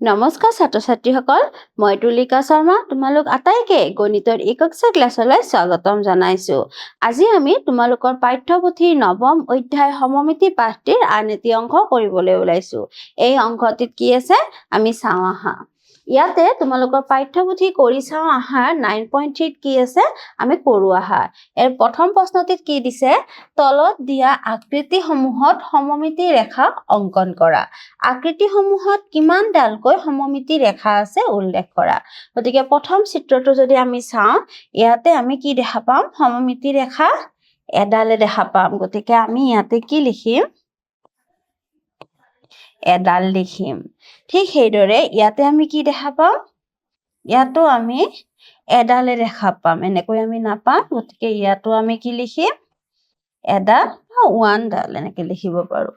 নমস্কাৰ ছাত্ৰ-ছাত্ৰীসকল, মই তুলিকা শৰ্মা তোমালোক আটাইকে গণিতৰ এককছা ক্লাছলৈ স্বাগতম জনাইছো। আজি আমি তোমালোকৰ পাঠ্যপুথিৰ নৱম অধ্যায় সমমিতি পাঠটিৰ আন এটি অংক কৰিবলৈ ওলাইছো। এই অংকটিত কি আছে আমি চাওঁ আহা। ইয়াতে তোমালোকৰ পাঠ্যপুথি কৰি চাওঁ আহা 9.3 কি আছে আমি কৰো আহা। এৰ প্ৰথম প্ৰশ্নটিত কি দিছে তলত দিয়া আকৃতিসমূহত সমমিতি ৰেখা অংকন কৰা। আকৃতিসমূহত কিমান ডালকৈ সমমিতি ৰেখা আছে উল্লেখ কৰা। গতিকে প্ৰথম চিত্ৰটো যদি আমি চাওঁ ইয়াতে আমি কি দেখা পাম সমমিতি ৰেখা এডালে দেখা পাম। গতিকে আমি ইয়াতে কি লিখিম এডাল লিখিম। ঠিক সেইদৰে ইয়াতে আমি কি দেখা পাম ইয়াতো আমি এডালে দেখা পাম। এনেকৈ আমি নাপাম। গতিকে ইয়াতো আমি কি লিখিম এডাল বা ওৱান ডাল এনেকৈ লিখিব পাৰো।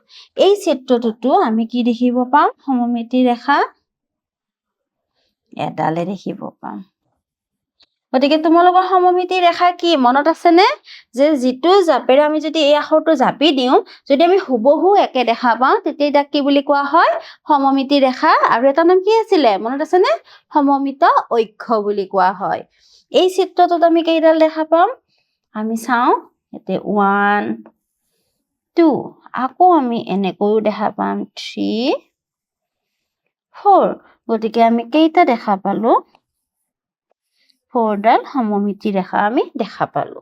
এই চিত্ৰটোতো আমি কি দেখিব পাম সমমিতি ৰেখা এডালে দেখিব পাম। গতিকে তোমালোকৰ সমমিতি ৰেখা কি মনত আছে নে যে যিটো জাপেৰে আমি যদি এই আখৰটো জাপি দিওঁ যদি আমি হুবহু একে দেখা পাওঁ তেতিয়া এটা কি বুলি কোৱা হয় সমমিতি ৰেখা। আৰু এটা নাম কি আছিলে মনত আছে নে সমমিত অক্ষ বুলি কোৱা হয়। এই চিত্ৰটোত আমি কেইডাল দেখা পাম আমি চাওঁ এতে 1 2 আকৌ আমি এনেকৈও দেখা পাম 3 4। গতিকে আমি কেইটা দেখা পালো 4 ডাল সমমিতি ৰেখা আমি দেখা পালো।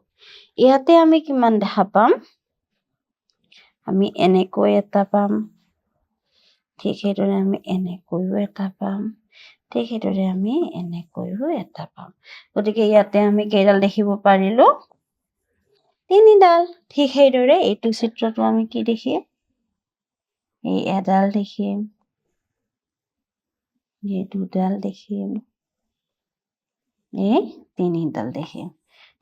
ইয়াতে আমি কিমান দেখা পাম আমি এনেকৈ এটা পাম। ঠিক সেইদৰে আমি এনেকৈও এটা পাম। ঠিক সেইদৰে আমি এনেকৈও এটা পাম। গতিকে ইয়াতে আমি কেইডাল দেখিব পাৰিলো 3 ডাল। ঠিক সেইদৰে এইটো চিত্ৰটো আমি কি দেখিম এই এডাল দেখিম এই দুডাল দেখিম এই 3 ডাল দেখিম।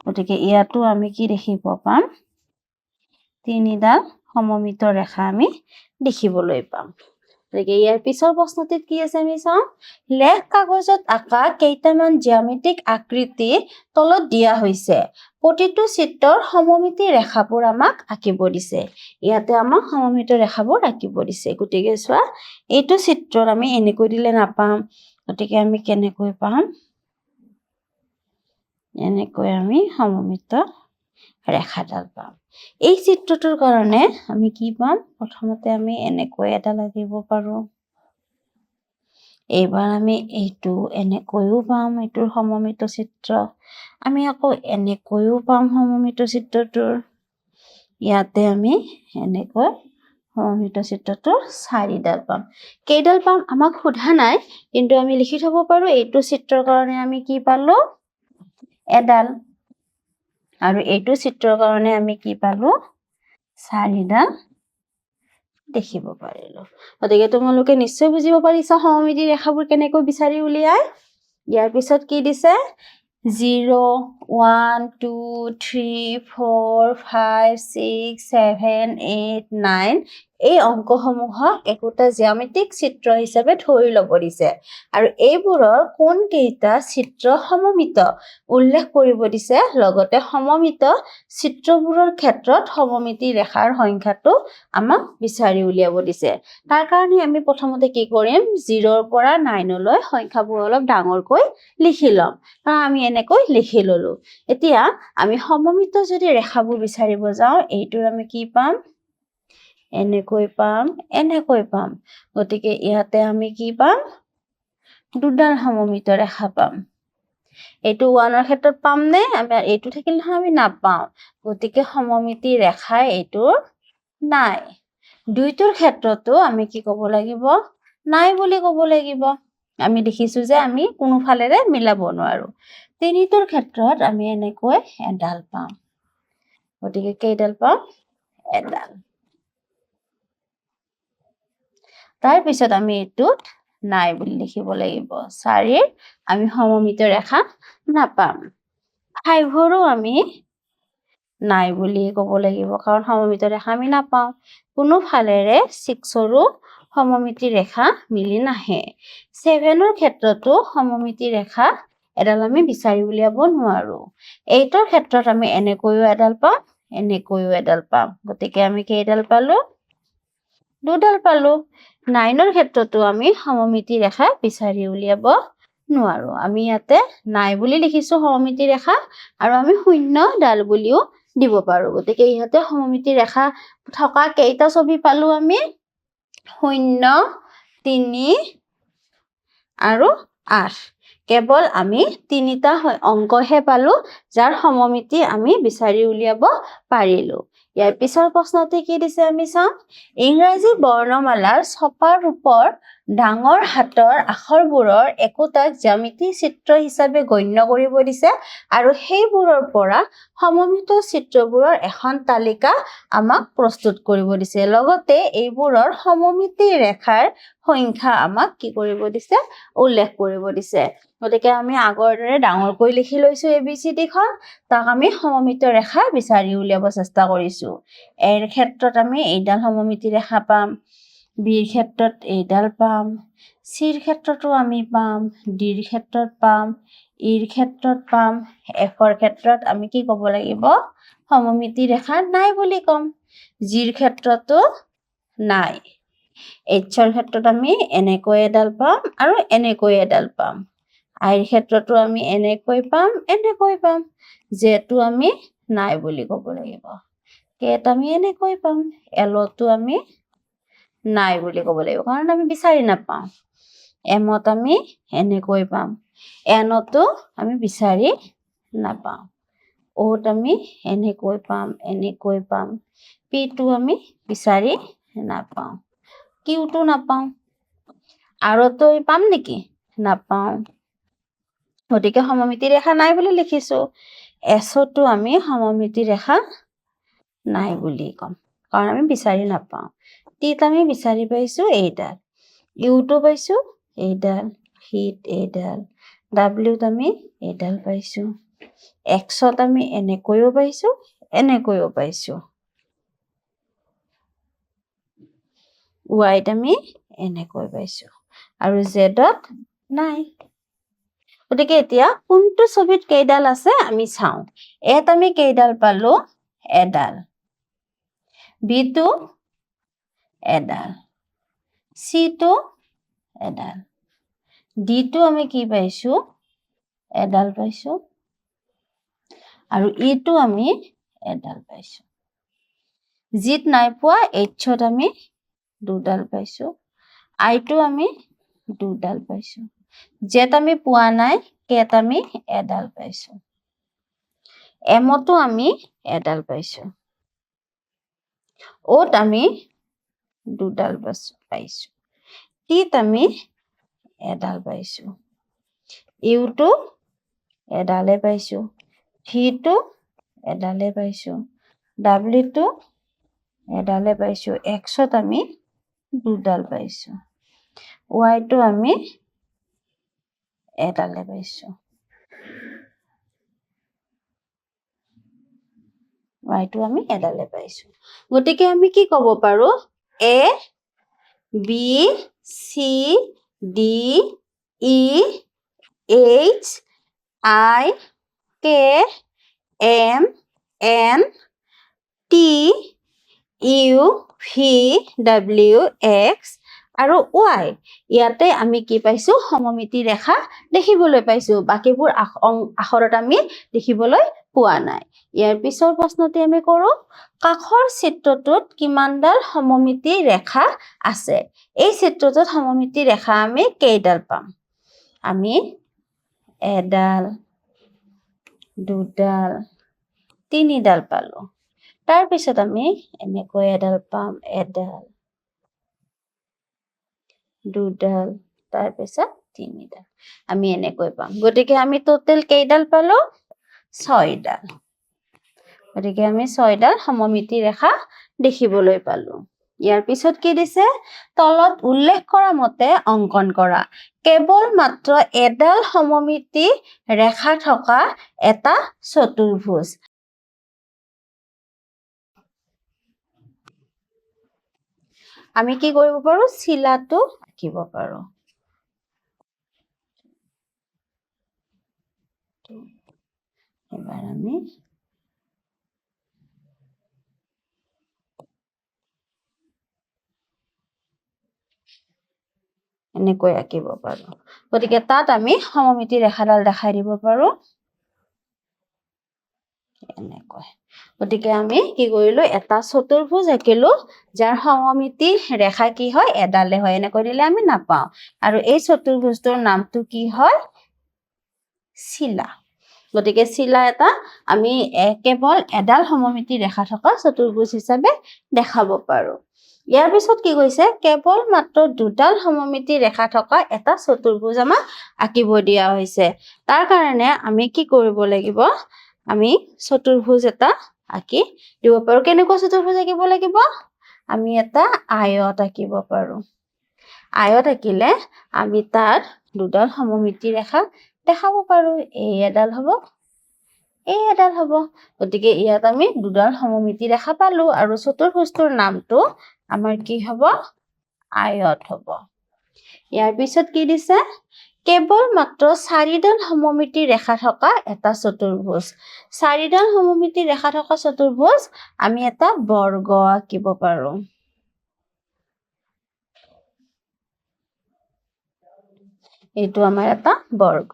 গতিকে ইয়াতো আমি কি দেখিব পাম 3 ডাল সমমিত ৰেখা আমি দেখিবলৈ পাম। গতিকে ইয়াৰ পিছৰ প্ৰশ্নটিত কি আছে আমি চাওঁ লেখ কাগজত আঁকা কেইটামান জ্যামিতিক আকৃতি তলত দিয়া হৈছে। প্ৰতিটো চিত্ৰৰ সমমিতি ৰেখাবোৰ আমাক আঁকিব দিছে। ইয়াতে আমাক সমমিত ৰেখাবোৰ আঁকিব দিছে। গতিকে চোৱা এইটো চিত্ৰত আমি এনেকৈ দিলে নাপাম। গতিকে আমি কেনেকৈ পাম এনেকৈ আমি সমমিত ৰেখাডাল পাম। এই চিত্ৰটোৰ কাৰণে আমি কি পাম প্ৰথমতে আমি এনেকৈ এটা লাগিব পাৰো। এইবাৰ আমি এইটো এনেকৈও পাম এইটোৰ সমমিত চিত্ৰ। আমি আকৌ এনেকৈও পাম সমমিত চিত্ৰটোৰ। ইয়াতে আমি এনেকৈ সমমিত চিত্ৰটোৰ 4 ডাল পাম। কেইডাল পাম আমাক সোধা নাই কিন্তু আমি লিখি থব পাৰো এইটো চিত্ৰৰ কাৰণে আমি কি পালো এডাল আৰু এইটো চিত্ৰৰ কাৰণে আমি কি পালো 4 ডাল দেখিব পাৰিলো। গতিকে তোমালোকে নিশ্চয় বুজিব পাৰিছা সমমিতি ৰেখাবোৰ কেনেকৈ বিচাৰি উলিয়াই। ইয়াৰ পিছত কি দিছে 0 1 2 3 4 5 6 7 8 9 এই অংকসমূহক একোটা জ্যামিতিক চিত্ৰ হিচাপে ধৰি ল'ব দিছে। আৰু এইবোৰৰ কোন কেইটা চিত্ৰ সমমিত উল্লেখ কৰিব দিছে। লগতে সমমিত চিত্ৰবোৰৰ ক্ষেত্ৰত সমমিতি ৰেখাৰ সংখ্যাটো আমাক বিচাৰি উলিয়াব দিছে। তাৰ কাৰণে আমি প্ৰথমতে কি কৰিম 0ৰ পৰা 9লৈ সংখ্যাবোৰ অলপ ডাঙৰকৈ লিখি ল'ম। আমি এনেকৈ লিখি ললো। এতিয়া আমি সমমিত যদি ৰেখাবোৰ বিচাৰিব যাওঁ এইটোৰ আমি কি পাম এনেকৈ পাম এনেকৈ পাম। গতিকে ইয়াতে আমি কি পাম দুডাল সমমিত ৰেখা পাম। এইটো 1ৰ ক্ষেত্ৰত পাম নে আমি এইটো থাকিল নহয় আমি নাপাওঁ। গতিকে সমমিতি ৰেখা এইটোৰ নাই। 2টোৰ ক্ষেত্ৰতো আমি কি ক'ব লাগিব নাই বুলি ক'ব লাগিব। আমি দেখিছো যে আমি কোনো ফালেৰে মিলাব নোৱাৰো। 3টোৰ ক্ষেত্ৰত আমি এনেকৈ এডাল পাম। গতিকে কেইডাল পাম এডাল। তাৰ পিছত আমি এইটোত নাই বুলি লিখিব লাগিব। 4ৰ আমি সমমিত ৰেখা নাপাম। 5ৰো আমি নাই বুলি ক'ব লাগিব কাৰণ সমমিত ৰেখা আমি নাপাওঁ। কোনো ফালেৰে 6ৰো সমমিতি ৰেখা মিলি নাহে। 7ৰ ক্ষেত্ৰতো সমমিতি ৰেখা এডাল আমি বিচাৰি উলিয়াব নোৱাৰো। 8ৰ ক্ষেত্ৰত আমি এনেকৈও এডাল পাম এনেকৈও এডাল পাম। গতিকে আমি কেইডাল পালো দুডাল পালো। 9ৰ ক্ষেত্ৰতো আমি সমমিতি ৰেখা বিচাৰি উলিয়াব নোৱাৰো আমি ইয়াতে নাই বুলি লিখিছো সমমিতি ৰেখা আৰু আমি শূন্য ডাল বুলিও দিব পাৰো গতিকে ইহতে সমমিতি ৰেখা থকা কেইটা ছবি পালো আমি 0 3 আৰু 8 কেৱল আমি তিনিটা অংকহে পালো যাৰ সমমিতি আমি বিচাৰি উলিয়াব পাৰিলো ইয়াৰ পিছৰ প্ৰশ্নতে কি দিছে আমি চাম ইংৰাজী বৰ্ণমালাৰ ছপাৰ ৰূপৰ ডাঙৰ হাতৰ আখৰবোৰৰ একোটাক জ্যামিতি চিত্ৰ হিচাপে গণ্য কৰিব দিছে আৰু সেইবোৰৰ পৰা সমমিত চিত্ৰবোৰৰ এখন তালিকা আমাক প্ৰস্তুত কৰিব দিছে লগতে এইবোৰৰ সমমিতি ৰেখাৰ সংখ্যা আমাক কি কৰিব দিছে উল্লেখ কৰিব দিছে গতিকে আমি আগৰ দৰে ডাঙৰকৈ লিখি লৈছো ABCD খন তাক আমি সমমিত ৰেখা বিচাৰি উলিয়াব চেষ্টা কৰিছো এৰ ক্ষেত্ৰত আমি এইডাল সমমিতি ৰেখা পাম বিৰ ক্ষেত্ৰত এইডাল পাম সিৰ ক্ষেত্ৰতো আমি পাম ডিৰ ক্ষেত্ৰত পাম ইৰ ক্ষেত্ৰত পাম এফৰ ক্ষেত্ৰত আমি কি ক'ব লাগিব সমমিতি ৰেখা নাই বুলি কম জিৰ ক্ষেত্ৰতো নাই এইচৰ ক্ষেত্ৰত আমি এনেকৈ এডাল পাম আৰু এনেকৈ এডাল পাম আইৰ ক্ষেত্ৰতো আমি এনেকৈ পাম যেটো আমি নাই বুলি ক'ব লাগিব কেত আমি এনেকৈ পাম এলতো আমি নাই বুলি ক'ব লাগিব কাৰণ আমি বিচাৰি নাপাওঁ এমত আমি এনেকৈ পাম এনতো আমি বিচাৰি নাপাওঁ ওত আমি এনেকৈ পাম পিটো আমি বিচাৰি নাপাওঁ কিউটো নাপাওঁ আৰতো পাম নেকি নাপাওঁ গতিকে সমমিতি ৰেখা নাই বুলি লিখিছো এছতো আমি সমমিতি ৰেখা নাই বুলি কম কাৰণ আমি বিচাৰি নাপাওঁ টিত আমি বিচাৰি পাইছো এইডাল ইউটো পাইছো এইডাল হিট এইডাল ডাব্লিউত আমি এইডাল পাইছো এক্সত আমি এনেকৈও পাইছো ৱাইত আমি এনেকৈ পাইছো আৰু জেডত নাই গতিকে এতিয়া কোনটো ছবিত কেইডাল আছে আমি চাওঁ এত আমি কেইডাল পালো এডাল বিটো এডাল সিটো এডাল ডিটো আমি কি পাইছো এডাল পাইছো আৰু ইটো আমি এডাল পাইছো জিত নাই পোৱা এইচত আমি দুডাল পাইছো আইটো আমি দুডাল পাইছো জেত আমি পোৱা নাই কেত আমি এডাল পাইছো এমতো আমি এডাল পাইছো ওত আমি দুডাল পাইছো টিত আমি এডাল পাইছো ইউটো এডালে পাইছো ভিটো এডালে পাইছো ডাব্লিউটো এডালে পাইছো এক্সত আমি দুডাল পাইছো ৱাইটো আমি এডালে পাইছো ৱাইটো আমি এডালে পাইছো গতিকে আমি কি ক'ব পাৰো A B C D E H I K M N T U V W X আৰু ৱাই ইয়াতে আমি কি পাইছো সমমিতি ৰেখা দেখিবলৈ পাইছো বাকিবোৰ আখৰত আমি দেখিবলৈ পোৱা নাই ইয়াৰ পিছৰ প্ৰশ্নটি আমি কৰো কাষৰ চিত্ৰটোত কিমানডাল সমমিতি ৰেখা আছে এই চিত্ৰটোত সমমিতি ৰেখা আমি কেইডাল পাম আমি এডাল দুডাল তিনিডাল পালো তাৰ পিছত আমি এনেকৈ এডাল পাম এডাল দুডাল তাৰ পিছত তিনিডাল আমি এনেকৈ পাম গতিকে আমি টোটেল কেইডাল পালো 6ডাল গতিকে আমি 6ডাল সমমিতি ৰেখা দেখিবলৈ পালো ইয়াৰ পিছত কি দিছে তলত উল্লেখ কৰা মতে অংকন কৰা কেৱল মাত্ৰ এডাল সমমিতি ৰেখা থকা এটা চতুৰ্ভুজ আমি কি কৰিব পাৰো চিলাটো আঁকিব পাৰো এবাৰ আমি এনেকৈ আঁকিব পাৰোঁ গতিকে তাত আমি সমমিতি ৰেখাডাল দেখাই দিব পাৰোঁ এনেকৈ গতিকে আমি কি কৰিলোঁ এটা চতুৰ্ভুজ আঁকিলোঁ যাৰ সমমিতি ৰেখা কি হয় এডালে হয় এনেকৈ দিলে আমি নাপাওঁ আৰু এই চতুৰ্ভুজটোৰ নামটো কি হয় চিলা গতিকে চিলা এটা আমি কেৱল এডাল সমমিতি ৰেখা থকা চতুৰ্ভুজ হিচাপে দেখাব পাৰোঁ ইয়াৰ পিছত কি কৈছে কেৱল মাত্ৰ দুডাল সমমিতি ৰেখা থকা এটা চতুৰ্ভুজ আমাক আঁকিব দিয়া হৈছে তাৰ কাৰণে আমি কি কৰিব লাগিব আমি চতুৰ্ভুজ এটা আঁকি দিব পাৰোঁ কেনেকুৱা চতুৰ্ভুজ আঁকিব লাগিব আমি এটা আয়ত আঁকিব পাৰোঁ আয়ত আঁকিলে আমি তাত দুডাল সমমিতি ৰেখা দেখাব পাৰোঁ এই এডাল হ'ব গতিকে ইয়াত আমি দুডাল সমমিতি ৰেখা পালোঁ আৰু চতুৰ্ভুজটোৰ নামটো আমাৰ কি হ'ব আয়ত হ'ব ইয়াৰ পিছত কি দিছে কেৱল মাত্ৰ চাৰিডাল সমমিতি ৰেখা থকা এটা চতুৰ্ভুজ চাৰিডাল সমমিতি ৰেখা থকা চতুৰ্ভুজ আমি এটা বৰ্গ আঁকিব পাৰোঁ এইটো আমাৰ এটা বৰ্গ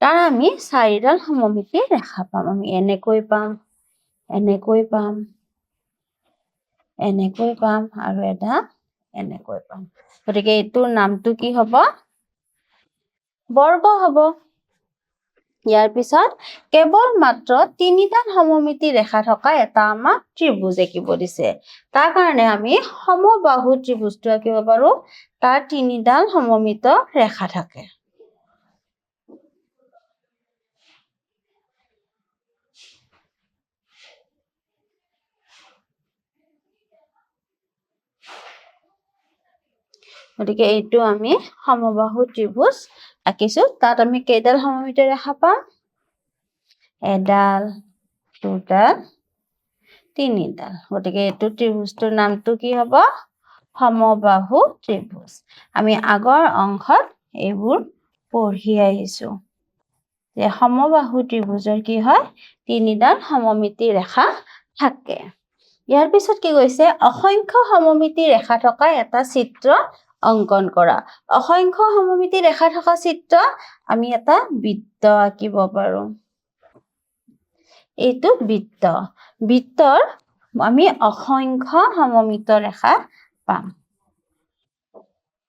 তাৰ আমি চাৰিডাল সমমিতি ৰেখা পাম আমি এনেকৈ পাম আৰু এটা এনেকৈ পাম গতিকে এইটোৰ নামটো কি হ'ব বৰ্গ হ'ব ইয়াৰ পিছত কেৱল মাত্ৰ তিনিডাল সমমিতি ৰেখা থকা এটা আমাক ত্ৰিভুজ আঁকিব দিছে তাৰ কাৰণে আমি সমবাহু ত্ৰিভুজটো আঁকিব পাৰোঁ তাৰ তিনিডাল সমমিত ৰেখা থাকে গতিকে এইটো আমি সমবাহু ত্ৰিভুজ আঁকিছোঁ তাত আমি কেইডাল সমমিতি ৰেখা পাম এডাল দুডাল তিনিডাল গতিকে এইটো ত্ৰিভুজটোৰ নামটো কি হ'ব সমবাহু ত্ৰিভুজ আমি আগৰ অংশত এইবোৰ পঢ়ি আহিছোঁ যে সমবাহু ত্ৰিভুজৰ কি হয় তিনিডাল সমমিতি ৰেখা থাকে ইয়াৰ পিছত কি কৈছে অসংখ্য সমমিতি ৰেখা থকা এটা চিত্ৰ অংকন কৰা অসংখ্য সমমিতি ৰেখা থকা চিত্ৰ আমি এটা বৃত্ত আঁকিব পাৰোঁ এইটো বৃত্তৰ আমি অসংখ্য সমমিত ৰেখা পাম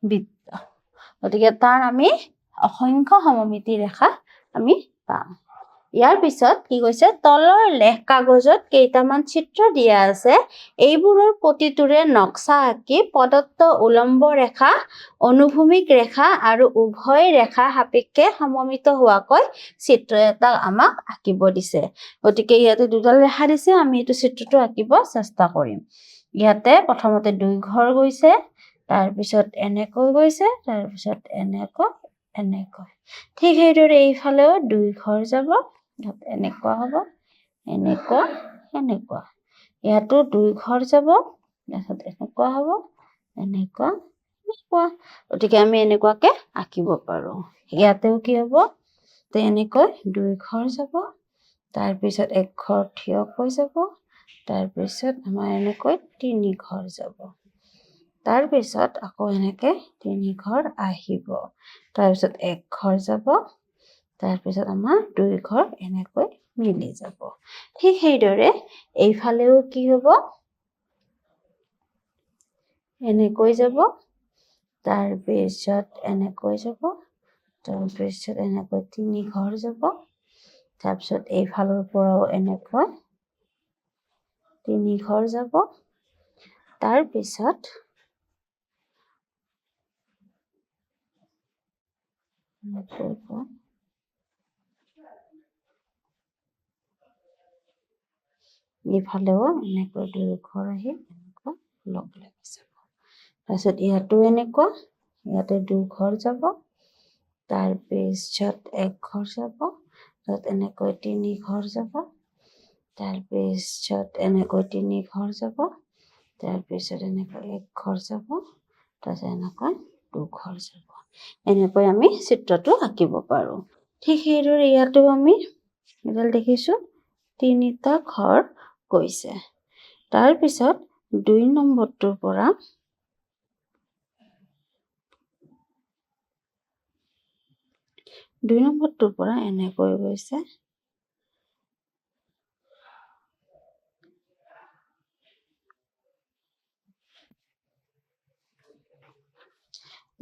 বৃত্ত গতিকে তাৰ আমি অসংখ্য সমমিতি ৰেখা আমি পাম ইয়াৰ পিছত কি কৈছে তলৰ লেখ কাগজত কেইটামান চিত্ৰ দিয়া আছে এইবোৰৰ প্ৰতিটোৰে নক্সা আঁকি প্ৰদত্ত উলম্ব ৰেখা অনুভূমিক ৰেখা আৰু উভয় ৰেখা সাপেক্ষে সমমিত হোৱাকৈ চিত্ৰ এটা আমাক আঁকিব দিছে গতিকে ইয়াতে দুডাল ৰেখা দিছে আমি এইটো চিত্ৰটো আঁকিব চেষ্টা কৰিম ইয়াতে প্ৰথমতে দুই ঘৰ গৈছে তাৰপিছত এনেকৈ গৈছে তাৰপিছত এনেকৈ ঠিক সেইদৰে এইফালেও দুই ঘৰ যাব এনেকুৱা হ'ব এনেকুৱা ইয়াতো দুই ঘৰ যাব তাৰপিছত এনেকুৱা হ'ব এনেকুৱা গতিকে আমি এনেকুৱাকে আঁকিব পাৰোঁ ইয়াতেও কি হ'ব এনেকৈ দুই ঘৰ যাব তাৰপিছত এক ঘৰ থিয়কৈ যাব তাৰপিছত আমাৰ এনেকৈ তিনি ঘৰ যাব তাৰপিছত আকৌ এনেকে তিনি ঘৰ আহিব তাৰপিছত এক ঘৰ যাব তাৰপিছত আমাৰ দুই ঘৰ এনেকৈ মিলি যাব ঠিক সেইদৰে এইফালেও কি হ'ব এনেকৈ যাব তাৰপিছত এনেকৈ যাব তাৰপিছত এনেকৈ তিনি ঘৰ যাব তাৰপিছত এইফালৰ পৰাও এনেকৈ তিনি ঘৰ যাব তাৰপিছত এইফালেও এনেকৈ দুই ঘৰ আহি এনেকৈ লগ লাগি যাব তাৰপিছত ইয়াতো এনেকুৱা ইয়াতে দুই ঘৰ যাব তাৰপিছত এক ঘৰ যাব তাৰপিছত এনেকৈ তিনি ঘৰ যাব তাৰপিছত এনেকৈ তিনি ঘৰ যাব তাৰপিছত এনেকৈ এক ঘৰ যাব তাৰপিছত এনেকৈ দুঘৰ যাব এনেকৈ আমি চিত্ৰটো আঁকিব পাৰোঁ ঠিক সেইদৰে ইয়াতো আমি এডাল দেখিছোঁ তিনিটা ঘৰ গৈছে তাৰপিছত দুই নম্বৰটোৰ পৰা 2 নম্বৰটোৰ পৰা এনেকৈ গৈছে।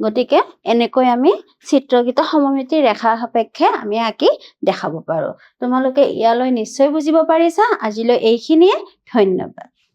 গতিকে এনেকৈ আমি চিত্ৰকেইটা সমমিতি ৰেখা সাপেক্ষে আমি আঁকি দেখাব পাৰোঁ। তোমালোকে ইয়ালৈ নিশ্চয় বুজিব পাৰিছা। আজিলৈ এইখিনিয়ে, ধন্যবাদ।